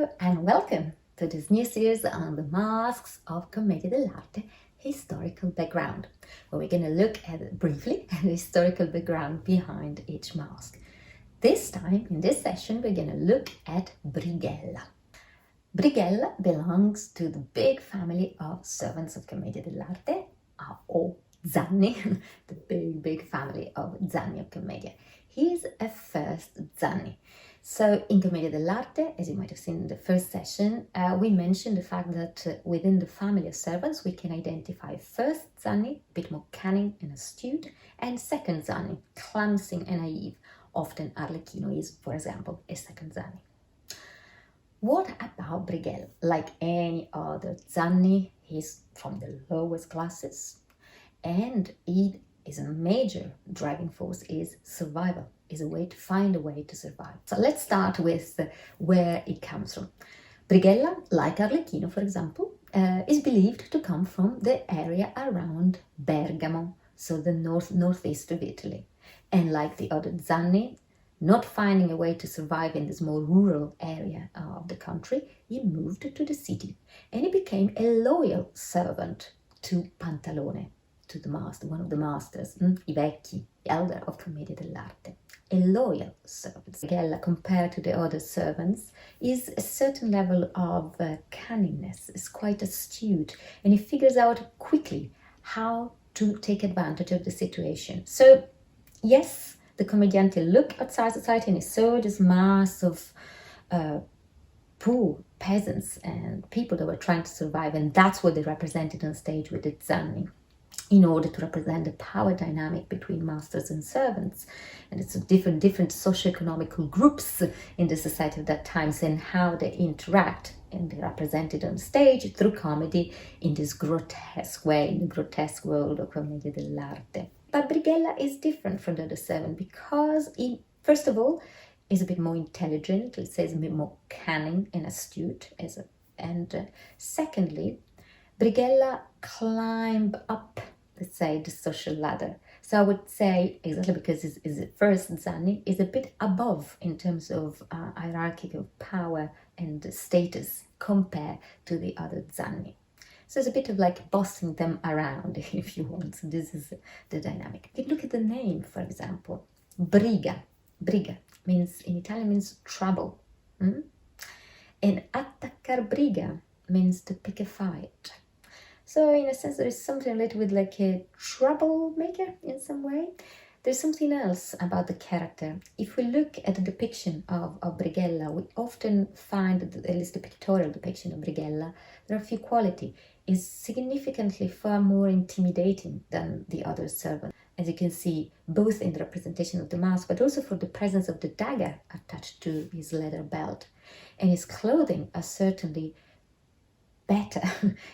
Hello and welcome to this new series on the masks of Commedia dell'arte historical background, where we're going to look at briefly at the historical background behind each mask. This time, in this session, we're going to look at Brighella. Brighella belongs to the big family of servants of Commedia dell'arte, or Zanni, the big family of Zanni of Commedia. He's a first Zanni. So in Commedia dell'arte, as you might have seen in the first session, we mentioned the fact that within the family of servants, we can identify first Zanni, a bit more cunning and astute, and second Zanni, clumsy and naive. Often Arlecchino is, for example, a second Zanni. What about Brighella? Like any other Zanni, he's from the lowest classes, and he is a major driving force is survival, is a way to find a way to survive. So let's start with where it comes from. Brighella, like Arlecchino, for example, is believed to come from the area around Bergamo, so the northeast of Italy. And like the other Zanni, not finding a way to survive in this more rural area of the country, he moved to the city and he became a loyal servant to Pantalone, to the master, one of the masters, I Vecchi, the elder of Commedia dell'arte. A loyal servant. Brighella, compared to the other servants, is a certain level of cunningness, is quite astute, and he figures out quickly how to take advantage of the situation. So, yes, the Commediante looked outside society and he saw this mass of poor peasants and people that were trying to survive, and that's what they represented on stage with the Zanni, in order to represent the power dynamic between masters and servants. And it's different socio-economical groups in the society of that times and how they interact, and they're represented on stage through comedy in this grotesque way, in the grotesque world of Commedia dell'arte. But Brighella is different from the other seven because he, first of all, is a bit more intelligent, let's say, is a bit more cunning and astute, and secondly, Brighella climbed up, let's say, the social ladder. So I would say, exactly because he's the first Zanni, is a bit above in terms of hierarchy of power and status compared to the other Zanni. So it's a bit of like bossing them around, if you want. So this is the dynamic. If you look at the name, for example, Briga. Briga means, in Italian, means trouble. And attaccar briga means to pick a fight. So in a sense, there is something related with like a troublemaker in some way. There's something else about the character. If we look at the depiction of Brighella, we often find, at least the pictorial depiction of Brighella, there are a few qualities. Is significantly far more intimidating than the other servants, as you can see, both in the representation of the mask, but also for the presence of the dagger attached to his leather belt. And his clothing are certainly better.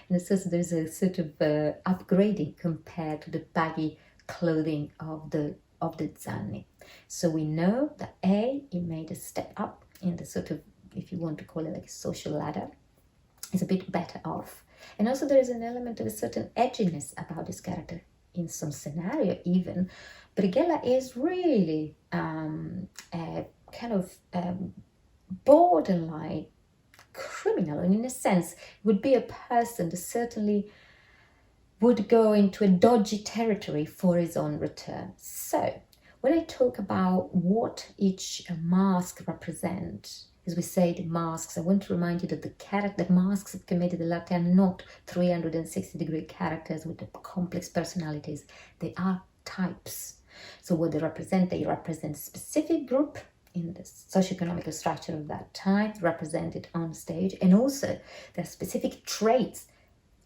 In a sense, there's a sort of upgrading compared to the baggy clothing of the Zanni. So we know that he made a step up in the sort of, if you want to call it like a social ladder, is a bit better off. And also there is an element of a certain edginess about this character. In some scenario even, Brighella is really a kind of borderline criminal, and in a sense would be a person that certainly would go into a dodgy territory for his own return. So when I talk about what each mask represents, as we say, the masks, I want to remind you that the masks of Commedia dell'arte are not 360-degree characters with complex personalities. They are types. So what they represent a specific group in the socioeconomic structure of that time, represented on stage, and also there are specific traits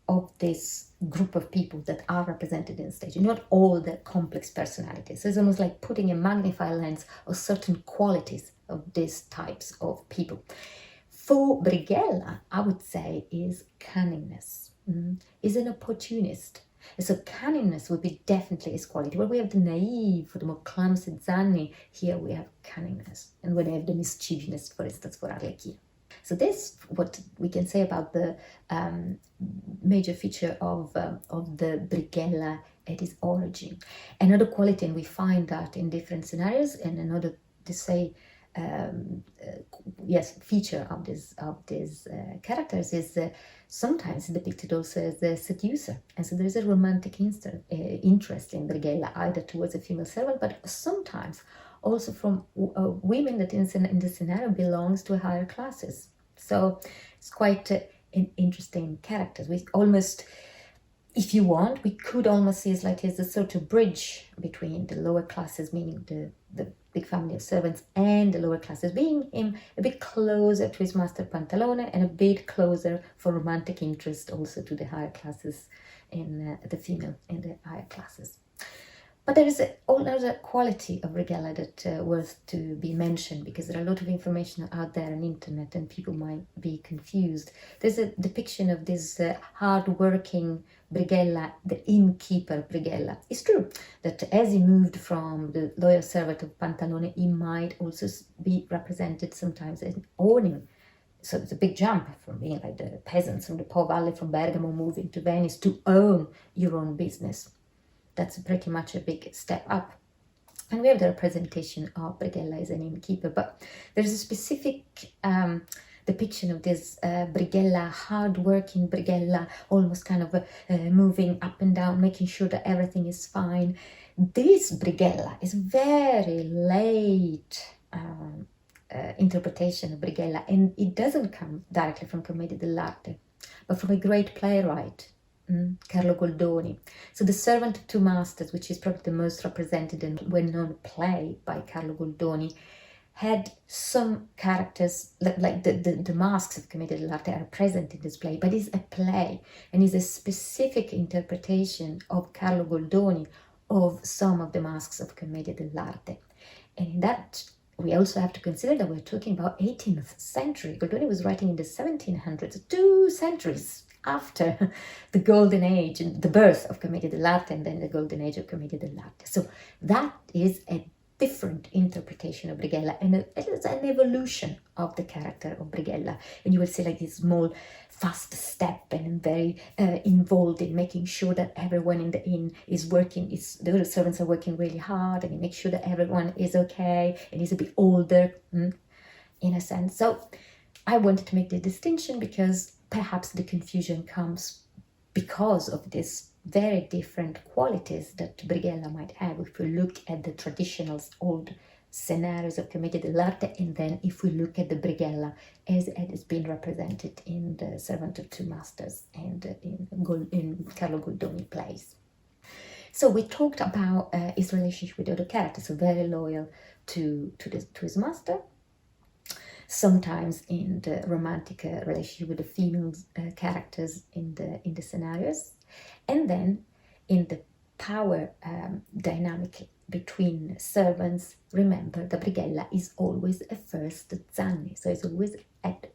of this group of people that are represented in stage, and not all the complex personalities. So it's almost like putting a magnifying lens of certain qualities of these types of people. For Brighella, I would say, is cunningness, is an opportunist. And so cunningness would be definitely his quality. Where we have the naive, the more clumsy Zanni, here we have cunningness. And when we have the mischievousness, for instance, for Arlecchino. So this, what we can say about the major feature of the Brighella at its origin. Another quality, and we find that in different scenarios, and another to say feature of these characters is sometimes depicted also as a seducer, and so there is a romantic interest in Brighella, either towards a female servant, but sometimes also from women that in the scenario belongs to higher classes. So it's quite an interesting character. We almost, if you want, we could almost see it like as a sort of bridge between the lower classes, meaning the big family of servants, and the lower classes, being him a bit closer to his master Pantalone and a bit closer for romantic interest also to the higher classes in the female in the higher classes. But there is another quality of Brighella that worth to be mentioned, because there are a lot of information out there on the internet and people might be confused. There's a depiction of this hard-working Brighella, the innkeeper Brighella. It's true that as he moved from the loyal servant of Pantalone, he might also be represented sometimes as owning. So it's a big jump from being like the peasants from the Po Valley from Bergamo moving to Venice to own your own business. That's pretty much a big step up. And we have the representation of Brighella as an innkeeper, but there's a specific depiction of this Brighella, hard-working Brighella, almost kind of moving up and down, making sure that everything is fine. This Brighella is very late interpretation of Brighella, and it doesn't come directly from Commedia dell'arte, but from a great playwright, Carlo Goldoni. So The Servant of Two Masters, which is probably the most represented and well-known play by Carlo Goldoni, had some characters, like the masks of Commedia dell'arte are present in this play, but it's a play and is a specific interpretation of Carlo Goldoni of some of the masks of Commedia dell'arte. And in that, we also have to consider that we're talking about 18th century. Goldoni was writing in the 1700s, 2 centuries after the golden age and the birth of Commedia dell'arte, and then the golden age of Commedia dell'arte. So that is a different interpretation of Brighella, and it's an evolution of the character of Brighella. And you will see like this small, fast step, and very involved in making sure that everyone in the inn is working, the servants are working really hard, and he makes sure that everyone is okay, and he's a bit older, in a sense. So I wanted to make the distinction because perhaps the confusion comes because of these very different qualities that Brighella might have if we look at the traditional old scenarios of Commedia dell'arte, and then if we look at the Brighella as it has been represented in The Servant of Two Masters and in Carlo Goldoni plays. So we talked about his relationship with the other characters, so very loyal to his master, sometimes in the romantic relationship with the female characters in the scenarios, and then in the power dynamic between servants. Remember, the Brighella is always a first Zanni, so it's always at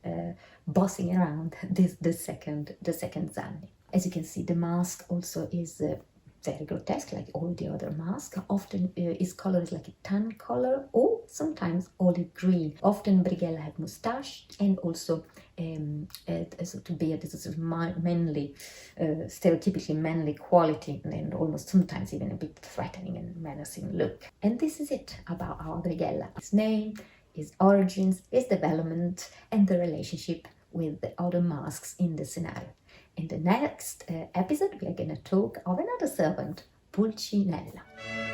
bossing around the second Zanni. As you can see, the mask also is very grotesque, like all the other masks. Often his color is like a tan color, or sometimes olive green. Often Brighella had moustache, and also a sort of beard, this sort of manly, stereotypically manly quality, and almost sometimes even a bit threatening and menacing look. And this is it about our Brighella: his name, his origins, his development, and the relationship with the other masks in the scenario. In the next episode, we are going to talk of another servant, Pulcinella.